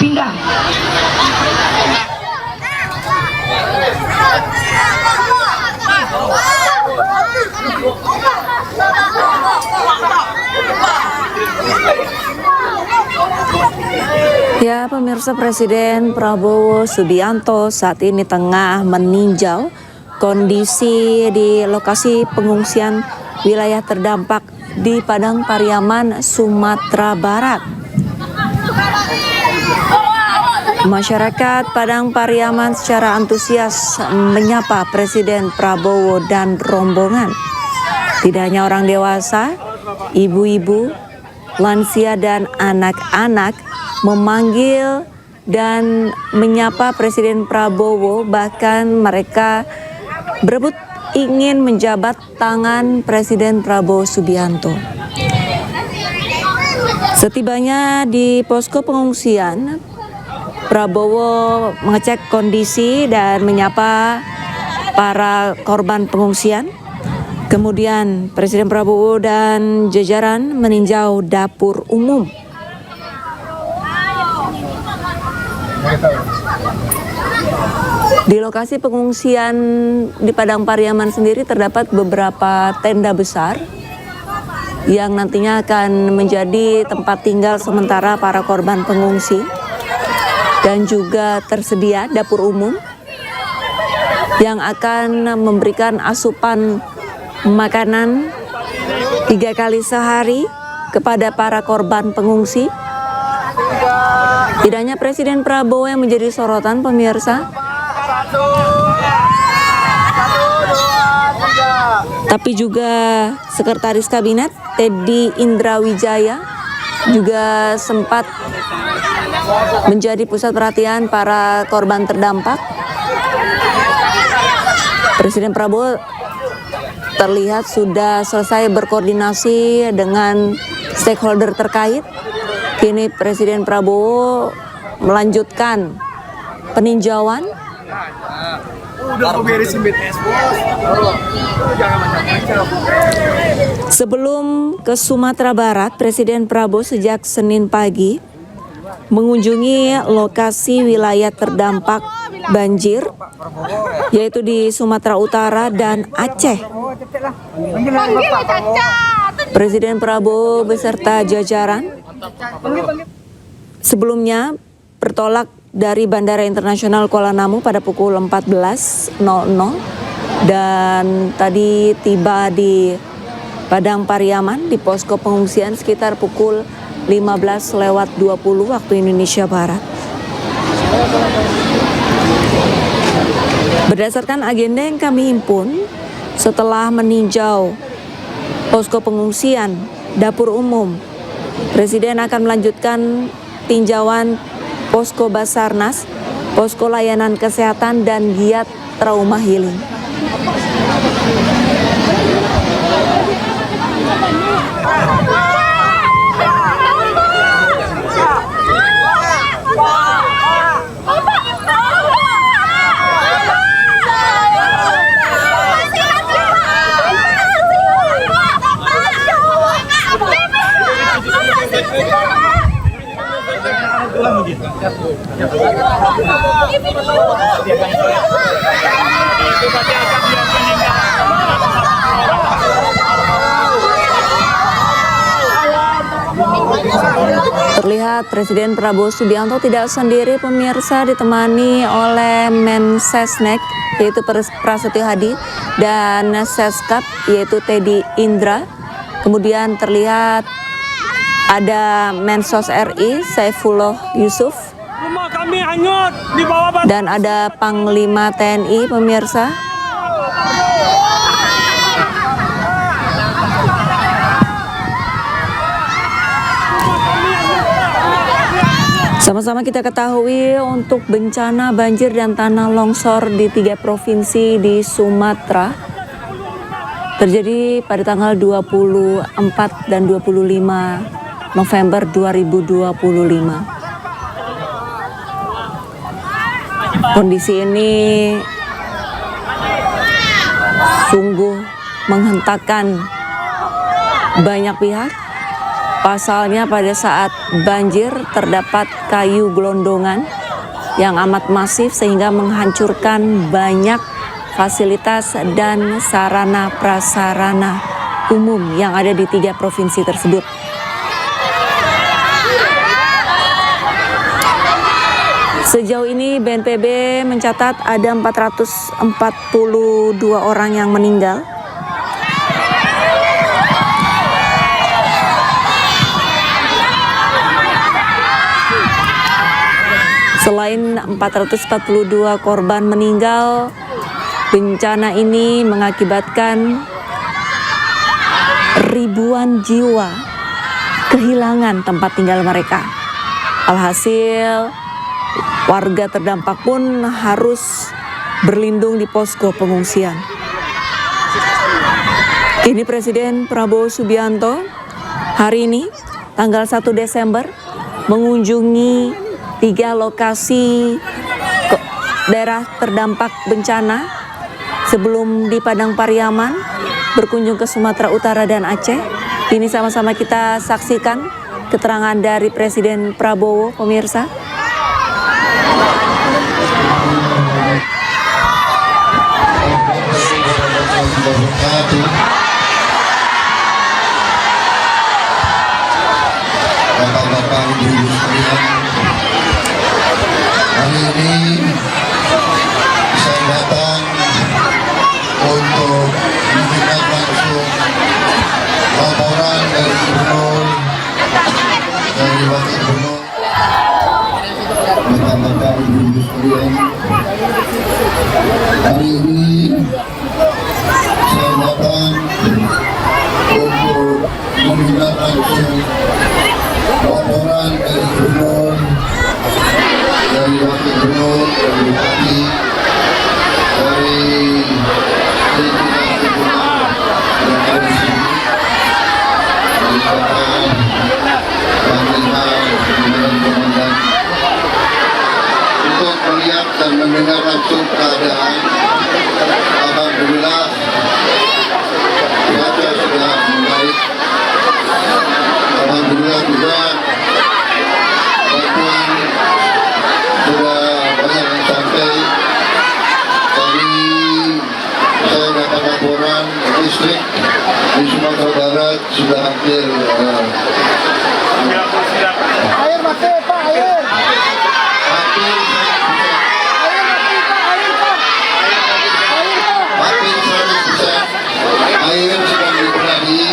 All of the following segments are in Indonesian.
pindah. Ya, pemirsa, Presiden Prabowo Subianto saat ini tengah meninjau kondisi di lokasi pengungsian wilayah terdampak di Padang Pariaman, Sumatera Barat. Masyarakat Padang Pariaman secara antusias menyapa Presiden Prabowo dan rombongan. Tidak hanya orang dewasa, ibu-ibu, lansia dan anak-anak memanggil dan menyapa Presiden Prabowo, bahkan mereka berebut ingin menjabat tangan Presiden Prabowo Subianto. Setibanya di posko pengungsian, Prabowo mengecek kondisi dan menyapa para korban pengungsian. Kemudian Presiden Prabowo dan jajaran meninjau dapur umum. Di lokasi pengungsian di Padang Pariaman sendiri terdapat beberapa tenda besar yang nantinya akan menjadi tempat tinggal sementara para korban pengungsi, dan juga tersedia dapur umum yang akan memberikan asupan makanan 3 kali sehari kepada para korban pengungsi. Tidak hanya Presiden Prabowo yang menjadi sorotan, pemirsa, tapi juga Sekretaris Kabinet Teddy Indrawijaya juga sempat menjadi pusat perhatian para korban terdampak. Presiden Prabowo terlihat sudah selesai berkoordinasi dengan stakeholder terkait. Kini Presiden Prabowo melanjutkan peninjauan. Sebelum ke Sumatera Barat, Presiden Prabowo sejak Senin pagi mengunjungi lokasi wilayah terdampak banjir, yaitu di Sumatera Utara dan Aceh. Presiden Prabowo beserta jajaran sebelumnya bertolak dari Bandara Internasional Kuala Namu pada pukul 14.00 dan tadi tiba di Padang Pariaman di posko pengungsian sekitar pukul 15.20 waktu Indonesia Barat. Berdasarkan agenda yang kami himpun, setelah meninjau posko pengungsian, dapur umum, Presiden akan melanjutkan tinjauan posko Basarnas, posko layanan kesehatan, dan giat trauma healing. Terlihat Presiden Prabowo Subianto tidak sendiri, pemirsa, ditemani oleh Mensesnek yaitu Prasetyo Hadi dan Seskap yaitu Teddy Indra. Kemudian terlihat ada Mensos RI Saifullah Yusuf dan ada Panglima TNI, pemirsa. Sama-sama kita ketahui untuk bencana banjir dan tanah longsor di 3 provinsi di Sumatera terjadi pada tanggal 24 dan 25 November 2025. Kondisi ini sungguh menghentakkan banyak pihak, Pasalnya pada saat banjir terdapat kayu gelondongan yang amat masif sehingga menghancurkan banyak fasilitas dan sarana prasarana umum yang ada di 3 provinsi tersebut. Sejauh ini BNPB mencatat ada 442 orang yang meninggal. Selain 442 korban meninggal, bencana ini mengakibatkan ribuan jiwa kehilangan tempat tinggal mereka. Alhasil, warga terdampak pun harus berlindung di posko pengungsian. Kini Presiden Prabowo Subianto hari ini, tanggal 1 Desember, mengunjungi 3 lokasi daerah terdampak bencana sebelum di Padang Pariaman, berkunjung ke Sumatera Utara dan Aceh. Ini sama-sama kita saksikan keterangan dari Presiden Prabowo, pemirsa. Bapak-bapak, ibu-ibu sekalian, hari ini saya datang untuk mendengar langsung laporan dari Gubernur, dari Wakil Gubernur. Bapak-bapak, ibu-ibu sekalian, hari ini saya datang untuk mendengar langsung laporan dari Gubernur, dari Wakil Gubernur, dari Bupati, dari pimpinan yang ada di sini, dari Bapak Panglima, Pimpinan Komandan, untuk melihat dan mendengar langsung keadaan. Alhamdulillah, cuaca sudah membaik. Alhamdulillah juga bantuan sudah banyak yang sampai. Tadi saya dapat laporan listrik di Sumatera Barat sudah hampir air mati Pak, air hampir 100%. Air sedang dibenahi,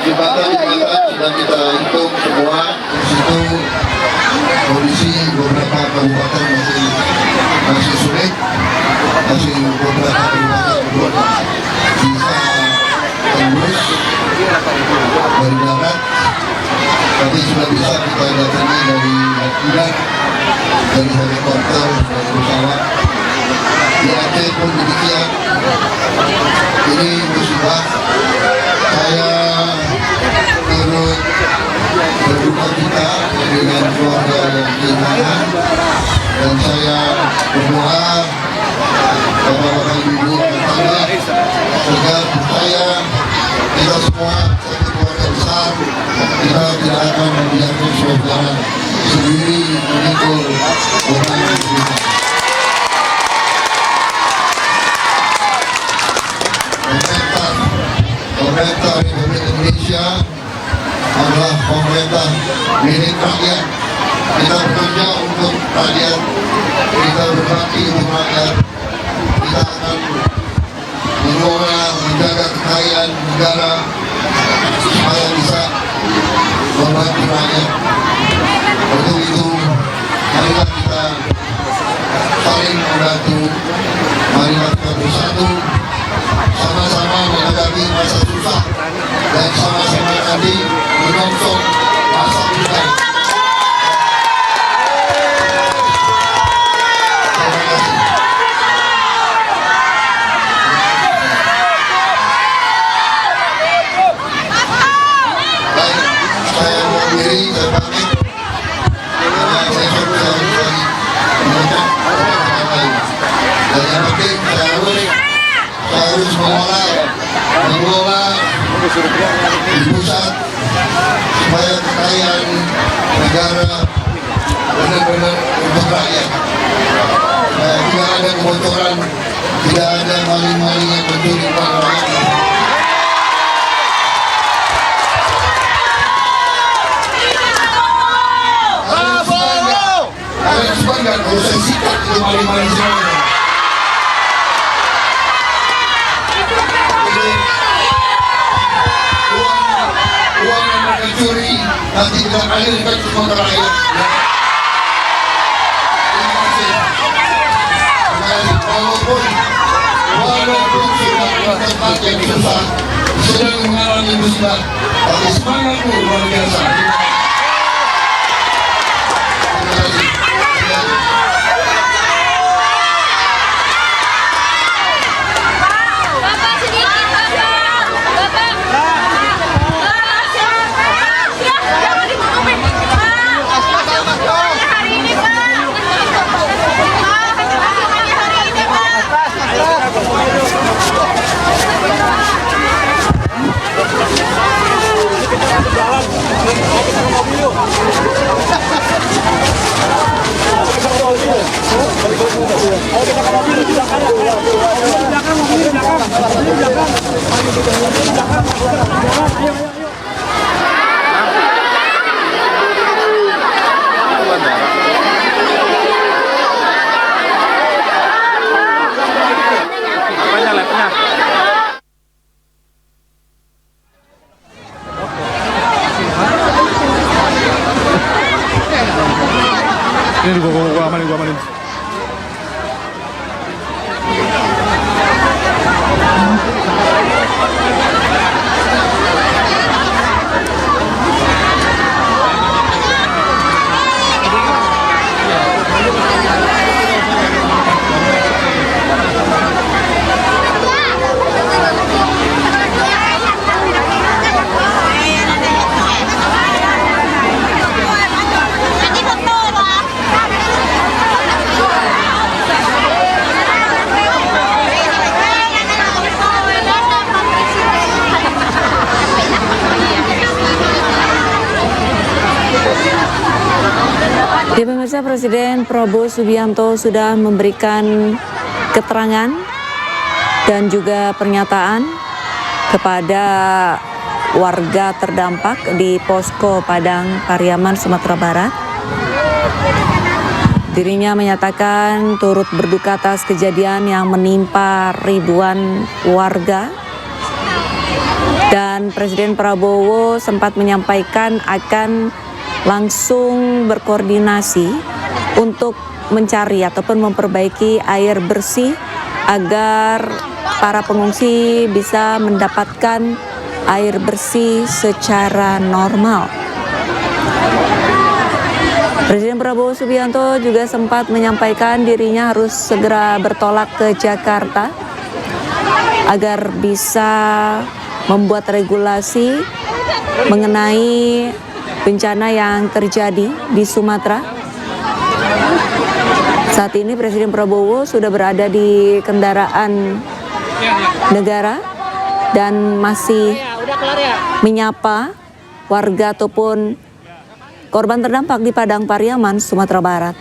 jembatan-jembatan sudah kita hitung semua. Di situ kondisi beberapa kabupaten masih sulit, masih beberapa kabupaten belum bisa tembus dari darat, tapi sudah bisa kita datangi dari udara, dari helikopter, dari pesawat. Di Aceh pun demikian. Ini musibah. Saya turut berduka cita dengan keluarga yang kehilangan, dan saya berdoa bapak-bapak ibu tetangga agar percaya kita semua satu keluarga besar, kita tidak akan membiarkan saudara sendiri memikul beban kita. Pemerintah Republik Indonesia adalah pemerintah milik rakyat. Kita bekerja untuk rakyat, kita berbakti untuk rakyat. Kita akan mengelola, menjaga kekayaan negara supaya bisa membantu rakyat. Untuk itu, marilah kita saling membantu, marilah kita bersatu, sama-sama menghadapi masa susah dan sama-sama nanti menyongsong masa muda. Terima kasih. Baik, saya mengakhiri. kalau saya sikat itu maling-maling semua. Uang yang mereka curi nanti kita alirkan semua ke rakyat. Terima kasih. Walaupun sudah tempat yang susah, sedang mengalami musibah, tapi semangatmu luar biasa. Ini gua amalin. Ya pemirsa, Presiden Prabowo Subianto sudah memberikan keterangan dan juga pernyataan kepada warga terdampak di posko Padang Pariaman, Sumatera Barat. Dirinya menyatakan turut berduka atas kejadian yang menimpa ribuan warga. Dan Presiden Prabowo sempat menyampaikan akan langsung berkoordinasi untuk mencari ataupun memperbaiki air bersih agar para pengungsi bisa mendapatkan air bersih secara normal. Presiden Prabowo Subianto juga sempat menyampaikan dirinya harus segera bertolak ke Jakarta agar bisa membuat regulasi mengenai bencana yang terjadi di Sumatera. Saat ini Presiden Prabowo sudah berada di kendaraan negara dan masih menyapa warga ataupun korban terdampak di Padang Pariaman, Sumatera Barat.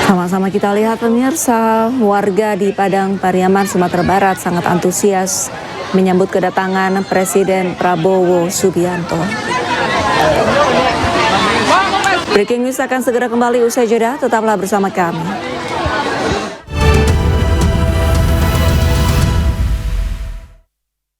Sama-sama kita lihat pemirsa, warga di Padang Pariaman, Sumatera Barat sangat antusias menyambut kedatangan Presiden Prabowo Subianto. Breaking News akan segera kembali usai jeda, tetaplah bersama kami.